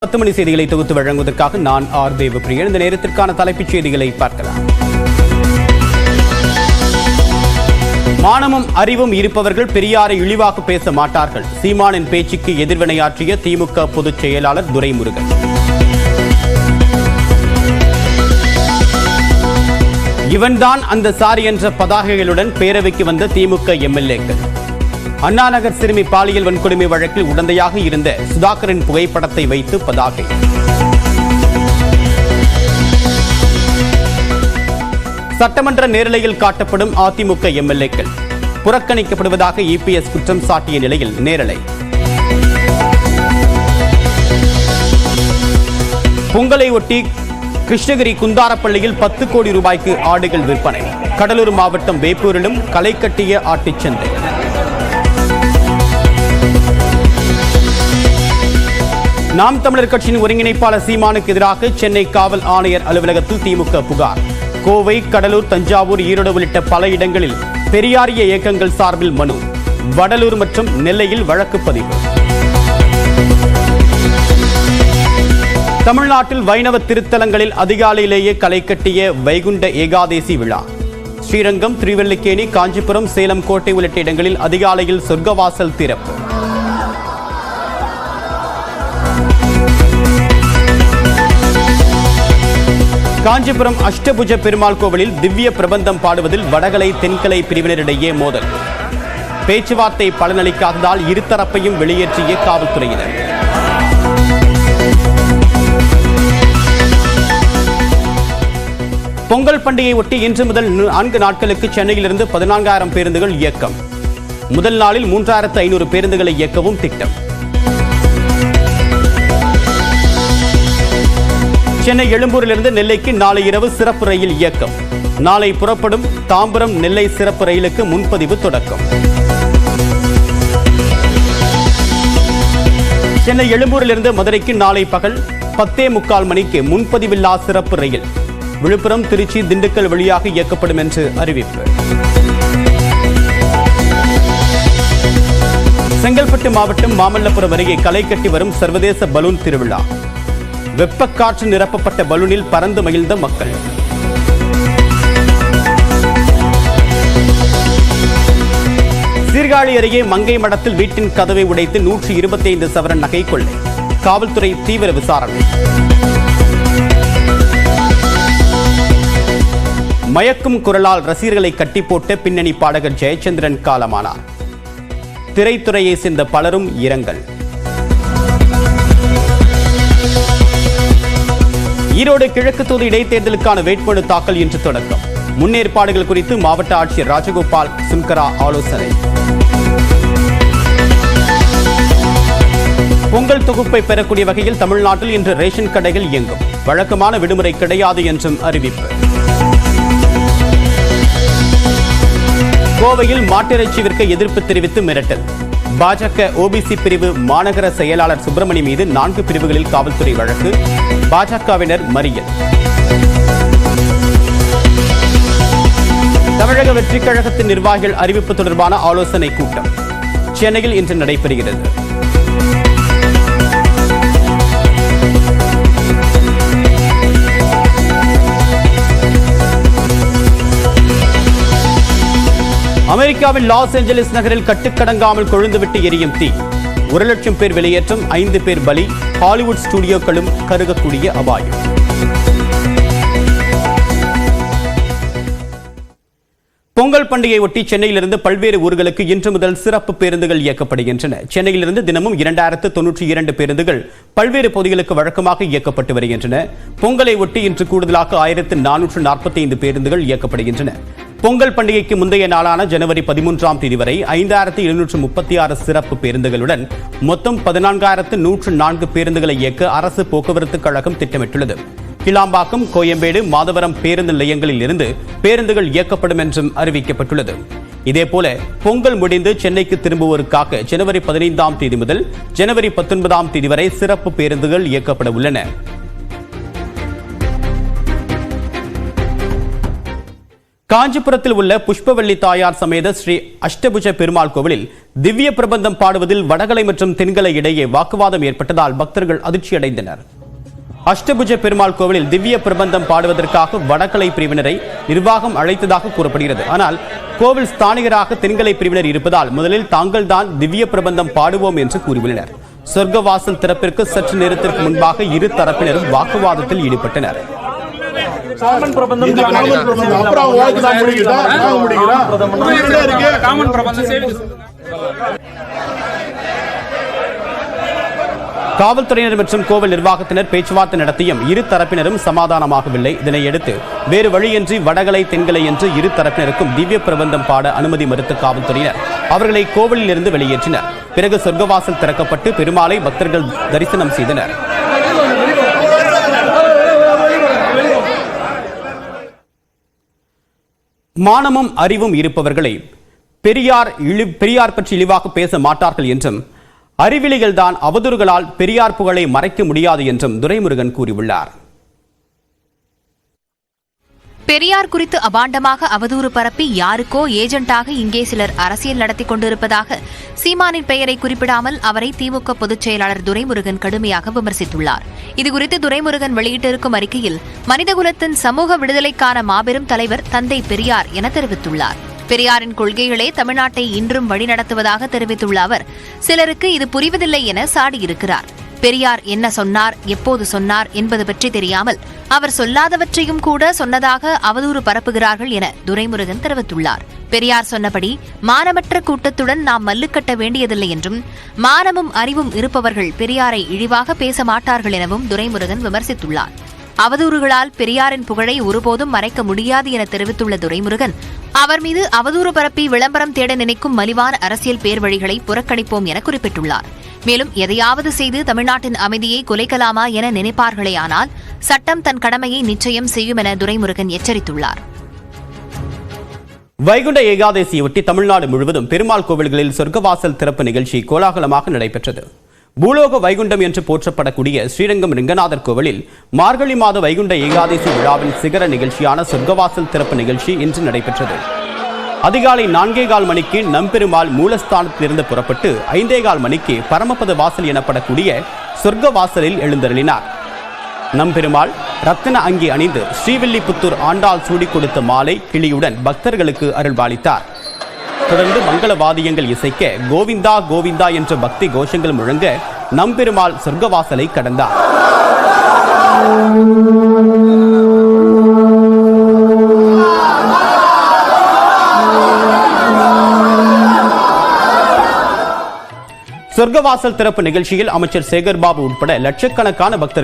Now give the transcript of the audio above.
10 மணி செய்திகளை தொகுத்து வழங்குவதற்காக நான் ஆர் தேவப்பிரியன். இந்த நேரத்திற்கான தலைப்புச் செய்திகளை பார்க்கலாம். மானமும் அறிவும் இருப்பவர்கள் பெரியாரை இழிவாக பேச மாட்டார்கள். சீமானின் பேச்சுக்கு எதிர்வினையாற்றிய திமுக பொதுச் செயலாளர் துரைமுருகன். இவன்தான் அந்த சாரி என்ற பதாகைகளுடன் பேரவைக்கு வந்த திமுக எம்எல்ஏக்கள். அண்ணாநகர் சிறுமி பாலியல் வன்கொடுமை வழக்கில் உடந்தையாக இருந்த சுதாகரின் புகைப்படத்தை வைத்து பதாகை. சட்டமன்ற நேரலையில் காட்டப்படும் அதிமுக எம்எல்ஏக்கள் புறக்கணிக்கப்படுவதாக இபிஎஸ் குற்றம் சாட்டிய நிலையில் நேரலை. பொங்கலை ஒட்டி கிருஷ்ணகிரி குந்தாரப்பள்ளியில் 10 கோடி ரூபாய்க்கு ஆடுகள் விற்பனை. கடலூர் மாவட்டம் வேப்பூரிலும் களை கட்டிய ஆட்டுச்சந்தை. நாம் தமிழர் கட்சியின் ஒருங்கிணைப்பாளர் சீமானுக்கு எதிராக சென்னை காவல் ஆணையர் அலுவலகத்தில் திமுக புகார். கோவை, கடலூர், தஞ்சாவூர், ஈரோடு உள்ளிட்ட பல இடங்களில் பெரியாரிய இயக்கங்கள் சார்பில் மனு. வடலூர் மற்றும் நெல்லையில் வழக்கு பதிவு. தமிழ்நாட்டில் வைணவ திருத்தலங்களில் அதிகாலையிலேயே களை கட்டிய வைகுண்ட ஏகாதேசி விழா. ஸ்ரீரங்கம், திருவல்லிக்கேணி, காஞ்சிபுரம், சேலம், கோட்டை உள்ளிட்ட இடங்களில் அதிகாலையில் சொர்க்கவாசல் திறப்பு. காஞ்சிபுரம் அஷ்டபுஜ பெருமாள் கோவிலில் திவ்ய பிரபந்தம் பாடுவதில் வடகலை தென்கலை பிரிவினரிடையே மோதல். பேச்சுவார்த்தை பலனளிக்காததால் இருதரப்பையும் வெளியேற்றிய காவல்துறையினர். பொங்கல் பண்டிகையை ஒட்டி இன்று முதல் 4 நாட்களுக்கு சென்னையிலிருந்து 14,000 பேருந்துகள் இயக்கம். முதல் நாளில் 3,500 பேருந்துகளை இயக்கவும் திட்டம். சென்னை எழும்பூரிலிருந்து நெல்லைக்கு நாளை இரவு சிறப்பு ரயில் இயக்கம். நாளை புறப்படும் தாம்பரம் நெல்லை சிறப்பு ரயிலுக்கு முன்பதிவு தொடக்கம். சென்னை எழும்பூரிலிருந்து மதுரைக்கு நாளை பகல் 10:45 மணிக்கு முன்பதிவில்லா சிறப்பு ரயில். விழுப்புரம், திருச்சி, திண்டுக்கல் வழியாக இயக்கப்படும் என்று அறிவிப்பு. செங்கல்பட்டு மாவட்டம் மாமல்லபுரம் அருகே களை கட்டி வரும் சர்வதேச பலூன் திருவிழா. வெப்பக்காற்று நிரப்பப்பட்ட பலூனில் பறந்து மகிழ்ந்த மக்கள். சீர்காழி அருகே மங்கை மடத்தில் வீட்டின் கதவை உடைத்து 125 சவரன் நகை கொள்ளை. காவல்துறை தீவிர விசாரணை. மயக்கும் குரலால் ரசிகர்களை கட்டி போட்ட பின்னணி பாடகர் ஜெயச்சந்திரன் காலமானார். திரைத்துறையை சேர்ந்த பலரும் இரங்கல். ஈரோடு கிழக்கு தொகுதி இடைத்தேர்தலுக்கான வேட்புமனு தாக்கல் இன்று தொடக்கம். முன்னேற்பாடுகள் குறித்து மாவட்ட ஆட்சியர் ராஜகோபால் சுன்கரா ஆலோசனை. பொங்கல் தொகுப்பை பெறக்கூடிய வகையில் தமிழ்நாட்டில் இன்று ரேஷன் கடைகள் இயங்கும். வழக்கமான விடுமுறை கிடையாது என்றும் அறிவிப்பு. கோவையில் மாட்டிறைச்சி விற்க எதிர்ப்பு தெரிவித்து மிரட்டல். பாஜக ஓபிசி பிரிவு மாநகர செயலாளர் சுப்பிரமணி மீது 4 பிரிவுகளில் காவல்துறை வழக்கு. பாஜகவினர் மறியல். தமிழக வெற்றிக் கழகத்தின் நிர்வாகிகள் அறிவிப்பு தொடர்பான ஆலோசனை கூட்டம் சென்னையில் இன்று நடைபெறுகிறது. அமெரிக்காவின் லாஸ் ஏஞ்சலிஸ் நகரில் கட்டுக்கடங்காமல் கொழுந்துவிட்டு எரியும் தீ. 1,00,000 பேர் வெளியேற்றம், 5 பேர் பலி. ஹாலிவுட் ஸ்டுடியோக்களும் கருகக்கூடிய அபாயம். பொங்கல் பண்டிகை ஒட்டி சென்னையிலிருந்து பல்வேறு ஊர்களுக்கு இன்று முதல் சிறப்பு பேருந்துகள் இயக்கப்படுகின்றன. சென்னையிலிருந்து தினமும் 2092 பேருந்துகள் பல்வேறு பகுதிகளுக்கு வழக்கமாக இயக்கப்பட்டு வருகின்றன. பொங்கலை ஒட்டி இன்று கூடுதலாக 1445 பேருந்துகள் இயக்கப்படுகின்றன. பொங்கல் பண்டிகைக்கு முந்தைய நாளான ஜனவரி 13ஆம் தேதி வரை 5736 சிறப்பு பேருந்துகளுடன் மொத்தம் 14,104 பேருந்துகளை இயக்க அரசு போக்குவரத்து கழகம் திட்டமிட்டுள்ளது. கிளாம்பாக்கம், கோயம்பேடு, மாதவரம் பேருந்து நிலையங்களில் இருந்து பேருந்துகள் இயக்கப்படும் என்றும் அறிவிக்கப்பட்டுள்ளது. இதேபோல பொங்கல் முடிந்து சென்னைக்கு திரும்புவோருக்காக ஜனவரி 15ஆம் தேதி முதல் ஜனவரி 19ஆம் தேதி வரை சிறப்பு பேருந்துகள் இயக்கப்பட உள்ளன. காஞ்சிபுரத்தில் உள்ள புஷ்பவல்லி தாயார் சமேத ஸ்ரீ அஷ்டபுஜ பெருமாள் கோவிலில் திவ்ய பிரபந்தம் பாடுவதில் வடகலை மற்றும் தென்கலை இடையே வாக்குவாதம் ஏற்பட்டதால் பக்தர்கள் அதிர்ச்சியடைந்தனர். அஷ்டபுஜ பெருமாள் கோவிலில் திவ்ய பிரபந்தம் பாடுவதற்காக வடகலை பிரிவினரை நிர்வாகம் அழைத்ததாக கூறப்படுகிறது. ஆனால் கோவில் ஸ்தானிகராக தென்கலை பிரிவினர் இருப்பதால் முதலில் தாங்கள் தான் திவ்ய பிரபந்தம் பாடுவோம் என்று கூறியுள்ளனர். சொர்க்கவாசல் திறப்பிற்கு சற்று நேரத்திற்கு முன்பாக இரு தரப்பினரும் வாக்குவாதத்தில் ஈடுபட்டனர். காவல்துறையினர் மற்றும் கோவில் நிர்வாகத்தினர் பேச்சுவார்த்தை நடத்தியும் இரு தரப்பினரும் சமாதானமாகவில்லை. இதனையடுத்து வேறு வழியின்றி வடகலை தென்கலை என்று இரு தரப்பினருக்கும் திவ்ய பிரபந்தம் பாட அனுமதி மறுத்த காவல்துறையினர் அவர்களை கோவிலில் இருந்து வெளியேற்றினர். பிறகு சொர்க்கவாசல் திறக்கப்பட்டு பெருமாளை பக்தர்கள் தரிசனம் செய்தனர். மானமும் அறிவும் இருப்பவர்களை பெரியார் பற்றி இழிவாக பேச மாட்டார்கள் என்றும் அறிவிலிகள் தான் அவதூறுகளால் பெரியார் புகழை மறைக்க முடியாது என்றும் துரைமுருகன் கூறியுள்ளார். பெரியார் குறித்து அபாண்டமாக அவதூறு பரப்பி யாருக்கோ ஏஜென்ட்டாக இங்கே சிலர் அரசியல் நடத்தி கொண்டிருப்பதாக சீமானின் பெயரை குறிப்பிடாமல் அவரை திமுக பொதுச் செயலாளர் துரைமுருகன் கடுமையாக விமர்சித்துள்ளார். இதுகுறித்து துரைமுருகன் வெளியிட்டிருக்கும் அறிக்கையில் மனிதகுலத்தின் சமூக விடுதலைக்கான மாபெரும் தலைவர் தந்தை பெரியார் என தெரிவித்துள்ளார். பெரியாரின் கொள்கைகளே தமிழ்நாட்டை இன்றும் வழிநடத்துவதாக தெரிவித்துள்ள அவர் சிலருக்கு இது புரிவதில்லை என சாடியிருக்கிறார். பெரியார் என்ன சொன்னார், எப்போது சொன்னார் என்பது பற்றி தெரியாமல் அவர் சொல்லாதவற்றையும் கூட சொன்னதாக அவதூறு பரப்புகிறார்கள் என துரைமுருகன் தெரிவித்துள்ளார். பெரியார் சொன்னபடி மானமற்ற கூட்டத்துடன் நாம் மல்லுக்கட்ட வேண்டியதில்லை என்றும் மானமும் அறிவும் இருப்பவர்கள் பெரியாரை இழிவாக பேச மாட்டார்கள் எனவும் துரைமுருகன் விமர்சித்துள்ளார். அவதூறுகளால் பெரியாரின் புகழை ஒருபோதும் மறைக்க முடியாது என தெரிவித்துள்ள துரைமுருகன் அவர் மீது அவதூறு பரப்பி விளம்பரம் தேட நினைக்கும் மலிவான அரசியல் பேர்வழிகளை புறக்கணிப்போம் என குறிப்பிட்டுள்ளார். மேலும் எதையாவது செய்து தமிழ்நாட்டின் அமைதியை குலைக்கலாமா என நினைப்பார்களேயானால் சட்டம் தன் கடமையை நிச்சயம் செய்யும் என துரைமுருகன் எச்சரித்துள்ளார். வைகுண்ட ஏகாதசியொட்டி தமிழ்நாடு முழுவதும் பெருமாள் கோவில்களில் சொர்க்கவாசல் திறப்பு நிகழ்ச்சி கோலாகலமாக நடைபெற்றது. பூலோக வைகுண்டம் என்று போற்றப்படக்கூடிய ஸ்ரீரங்கம் ரெங்கநாதர் கோவிலில் மார்கழி மாத வைகுண்ட ஏகாதசி விழாவின் சிகர நிகழ்ச்சியான சொர்க்கவாசல் திறப்பு நிகழ்ச்சி இன்று நடைபெற்றது. அதிகாலை 4:15 மணிக்கு நம்பெருமாள் மூலஸ்தானத்திலிருந்து புறப்பட்டு 5:15 மணிக்கு பரமபத வாசல் எனப்படக்கூடிய சொர்க்க வாசலில் எழுந்தருளினார். நம்பெருமாள் ரத்தின அங்கி அணிந்து ஸ்ரீவில்லிபுத்தூர் ஆண்டாள் சூடி கொடுத்த மாலை கிளியுடன் பக்தர்களுக்கு அருள்பாலித்தார். தொடர்ந்து மங்கள வாத்தியங்கள் இசைக்க கோவிந்தா கோவிந்தா என்ற பக்தி கோஷங்கள் முழங்க நம்பெருமாள் சொர்க்கவாசலை கடந்தார். சொர்க்கவாசல் திறப்பு நிகழ்ச்சியில் அமைச்சர் சேகர்பாபு உட்பட லட்சக்கணக்கான பக்தர்கள்